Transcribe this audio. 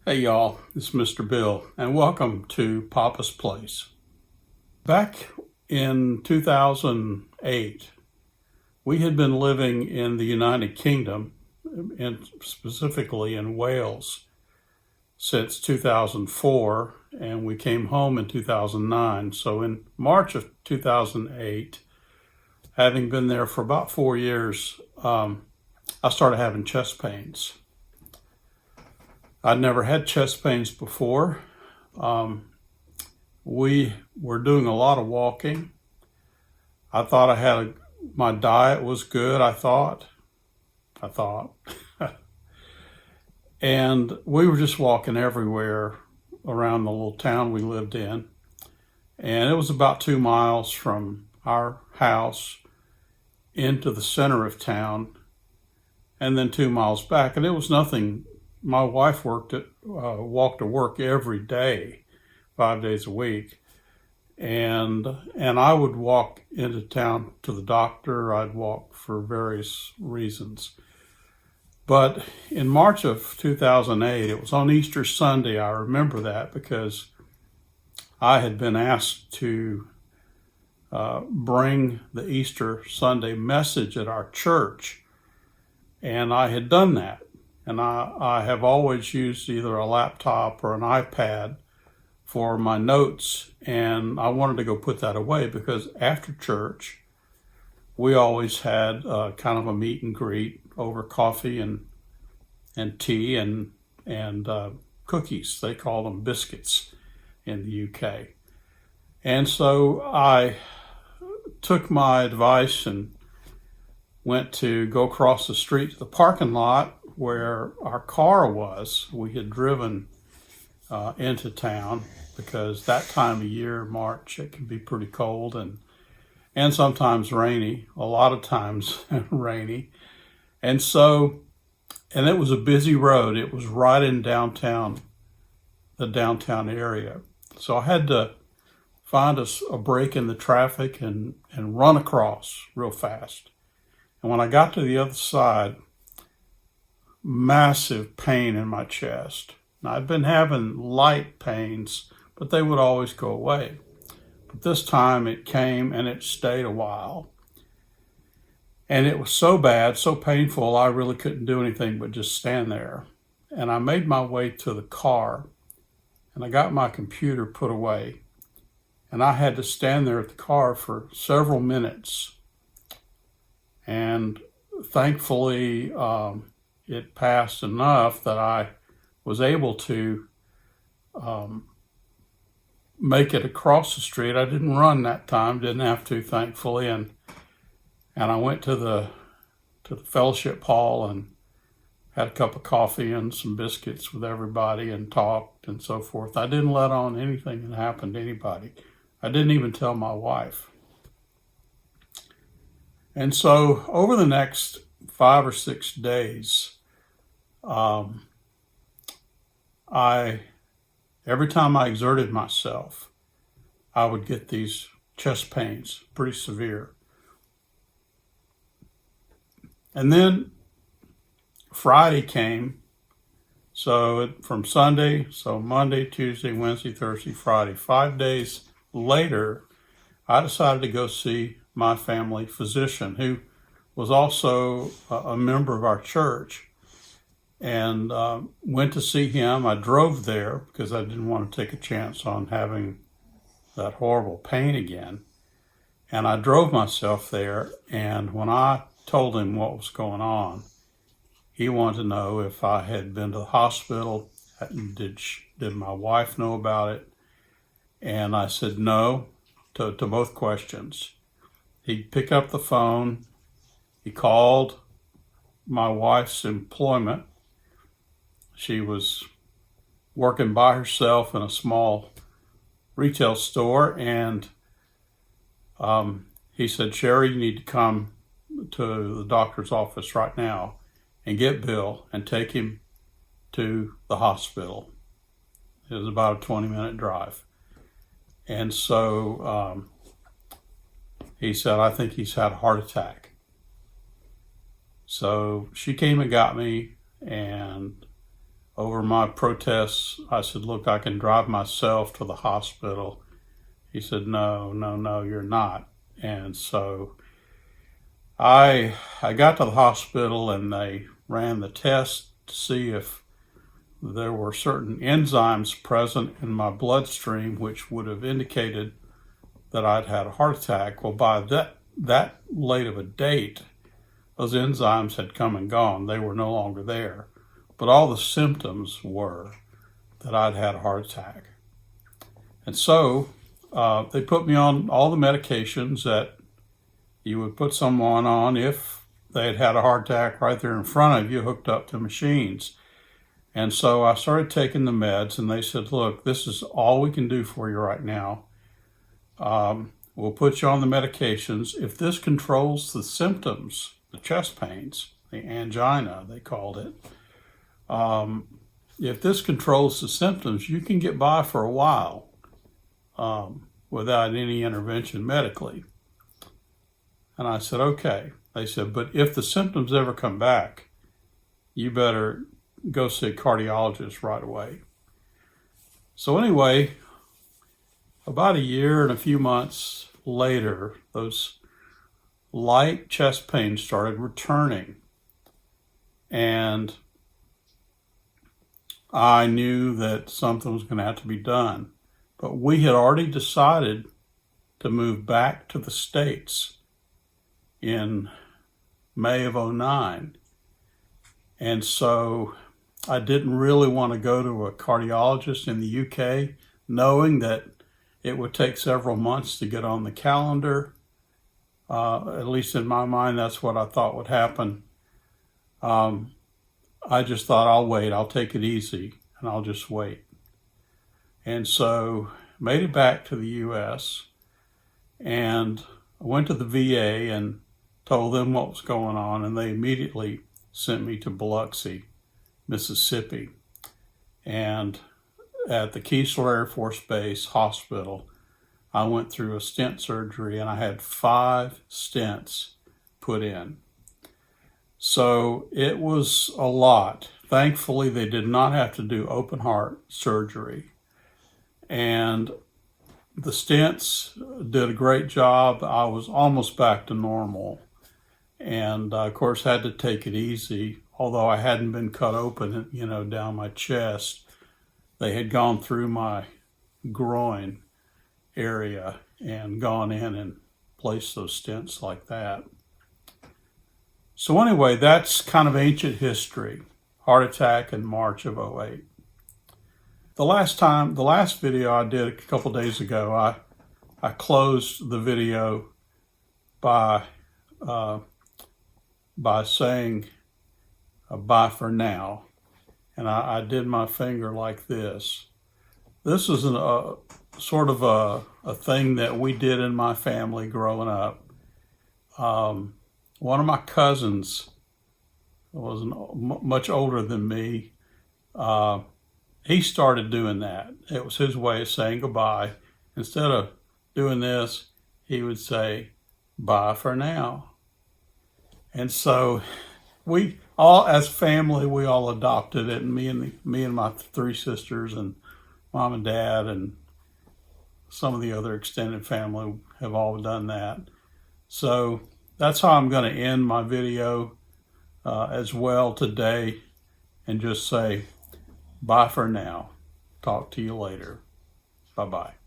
Hey y'all, it's Mr. Bill, and welcome to Papa's Place. Back in 2008, we had been living in the United Kingdom, and specifically in Wales, since 2004, and we came home in 2009. So in March of 2008, having been there for about 4 years, I started having chest pains. I'd never had chest pains before. We were doing a lot of walking. I thought my diet was good, I thought. And we were just walking everywhere around the little town we lived in. And it was about 2 miles from our house into the center of town, and then 2 miles back. And it was nothing. My wife walked to work every day, 5 days a week, and I would walk into town to the doctor. I'd walk for various reasons. But in March of 2008, it was on Easter Sunday. I remember that because I had been asked to bring the Easter Sunday message at our church, and I had done that. And I have always used either a laptop or an iPad for my notes, and I wanted to go put that away because after church, we always had kind of a meet and greet over coffee and tea and cookies. They call them biscuits in the UK. And so I took my advice and went to go across the street to the parking lot where our car was. We had driven into town because that time of year, March, it can be pretty cold and sometimes rainy, a lot of times rainy. And it was a busy road. It was right in downtown, the downtown area. So I had to find a break in the traffic and run across real fast. And when I got to the other side, massive pain in my chest. Now, I'd been having light pains, but they would always go away. But this time it came and it stayed a while. And it was so bad, so painful, I really couldn't do anything but just stand there. And I made my way to the car, and I got my computer put away. And I had to stand there at the car for several minutes. And thankfully, it passed enough that I was able to make it across the street. I didn't run that time, didn't have to, thankfully, and I went to the fellowship hall and had a cup of coffee and some biscuits with everybody and talked and so forth. I didn't let on anything that happened to anybody. I didn't even tell my wife. And so over the next 5 or 6 days, every time I exerted myself, I would get these chest pains, pretty severe. And then Friday came, from Sunday, so Monday, Tuesday, Wednesday, Thursday, Friday, 5 days later, I decided to go see my family physician, who was also a member of our church, and went to see him. I drove there because I didn't want to take a chance on having that horrible pain again. And I drove myself there, and when I told him what was going on, he wanted to know if I had been to the hospital. Did my wife know about it? And I said no to both questions. He'd pick up the phone. He called my wife's employment. She was working by herself in a small retail store, and he said, "Sherry, you need to come to the doctor's office right now and get Bill and take him to the hospital." It was about a 20-minute drive. And so he said, "I think he's had a heart attack." So she came and got me, and over my protests, I said, look, I can drive myself to the hospital. He said, no, you're not. And so I got to the hospital and they ran the test to see if there were certain enzymes present in my bloodstream which would have indicated that I'd had a heart attack. Well, by that late of a date, those enzymes had come and gone. They were no longer there. But all the symptoms were that I'd had a heart attack. And so they put me on all the medications that you would put someone on if they had had a heart attack right there in front of you, hooked up to machines. And so I started taking the meds, and they said, look, this is all we can do for you right now. We'll put you on the medications. If this controls the symptoms, the chest pains, the angina, they called it, if this controls the symptoms, you can get by for a while without any intervention medically. And I said, okay. They said, but if the symptoms ever come back, you better go see a cardiologist right away. So anyway, about a year and a few months later, those light chest pains started returning. And I knew that something was going to have to be done. But we had already decided to move back to the States in May of '09. And so I didn't really want to go to a cardiologist in the UK, knowing that it would take several months to get on the calendar. At least in my mind, that's what I thought would happen. I just thought, I'll wait, I'll take it easy, and I'll just wait. And so made it back to the US, and I went to the VA and told them what was going on, and they immediately sent me to Biloxi, Mississippi. And at the Keesler Air Force Base Hospital, I went through a stent surgery, and I had 5 stents put in. So it was a lot. Thankfully, they did not have to do open heart surgery. And the stents did a great job. I was almost back to normal. And of course, had to take it easy. Although I hadn't been cut open, down my chest, they had gone through my groin area and gone in and placed those stents like that. So anyway, that's kind of ancient history. Heart attack in March of '08. The last video I did a couple days ago, I closed the video by saying bye for now. And I did my finger like this. This is a sort of a thing that we did in my family growing up. One of my cousins was much older than me. He started doing that. It was his way of saying goodbye. Instead of doing this, he would say, bye for now. And so we all, as family, we all adopted it. And me and my 3 sisters and mom and dad and some of the other extended family have all done that. So that's how I'm going to end my video as well today, and just say bye for now. Talk to you later. Bye-bye.